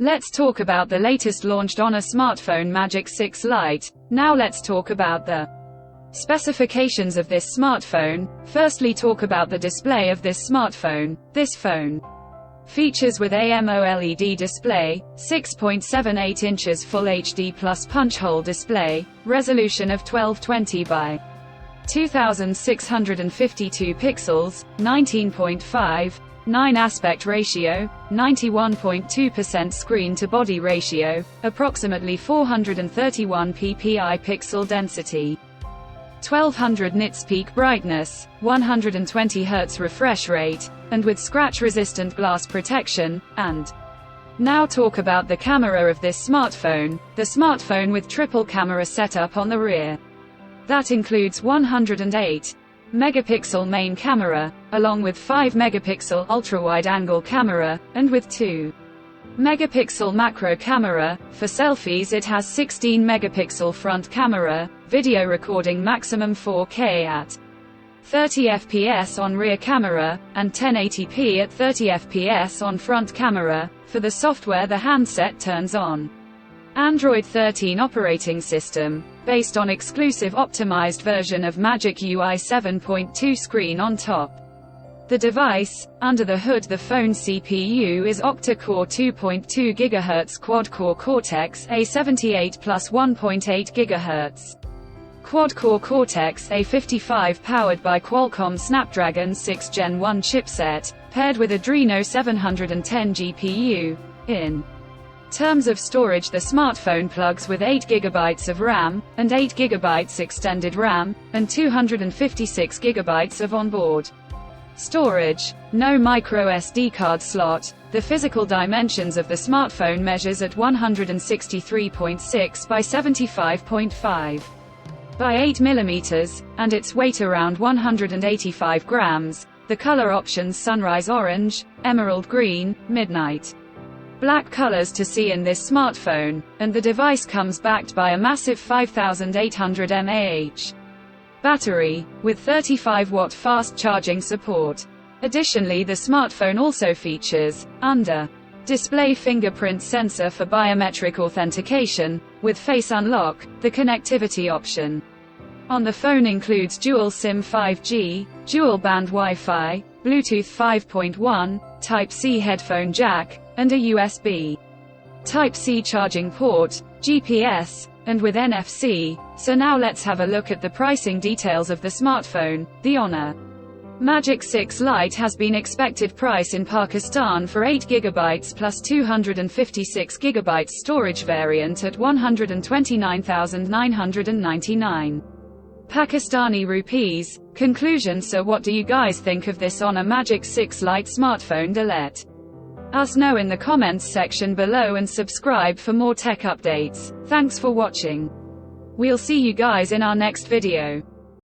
Let's talk about the latest launched on a smartphone, Magic 6 Lite. Now let's talk about the specifications of this smartphone. Firstly, talk about the display of this smartphone. This phone features with AMOLED display, 6.78 inches Full HD plus punch hole display, resolution of 1220 by 2652 pixels, 19.5:9 aspect ratio, 91.2% screen-to-body ratio, approximately 431 ppi pixel density, 1200 nits peak brightness, 120 Hz refresh rate, and with scratch-resistant glass protection. And now talk about the camera of this smartphone. The smartphone with triple camera setup on the rear. That includes 108 megapixel main camera, along with 5 megapixel ultra-wide-angle camera, and with 2 megapixel macro camera. For selfies it has 16 megapixel front camera, video recording maximum 4K at 30 fps on rear camera, and 1080p at 30 fps on front camera. For the software, the handset turns on Android 13 operating system, based on exclusive optimized version of Magic UI 7.2 screen on top. The device, under the hood, the phone CPU is octa-core 2.2 GHz quad-core Cortex-A78 plus 1.8 GHz. Quad-core Cortex-A55 powered by Qualcomm Snapdragon 6 Gen 1 chipset, paired with Adreno 710 GPU. In terms of storage, the smartphone plugs with 8 GB of RAM, and 8 GB extended RAM, and 256 GB of onboard storage. No micro SD card slot. The physical dimensions of the smartphone measures at 163.6 by 75.5 by 8 mm, and its weight around 185 grams. The color options: sunrise orange, emerald green, midnight black colors to see in this smartphone, and the device comes backed by a massive 5800 mAh battery, with 35-watt fast charging support. Additionally, the smartphone also features, under display, fingerprint sensor for biometric authentication, with face unlock. The connectivity option on the phone includes dual SIM 5G, dual band Wi-Fi, Bluetooth 5.1, Type-C headphone jack, and a USB Type-C charging port, GPS, and with NFC. So now let's have a look at the pricing details of the smartphone. The Honor Magic 6 Lite has been expected price in Pakistan for 8 GB plus 256 GB storage variant at 129,999 Pakistani rupees. Conclusion: so what do you guys think of this Honor Magic 6 Lite smartphone? Let us know in the comments section below and subscribe for more tech updates. Thanks for watching. We'll see you guys in our next video.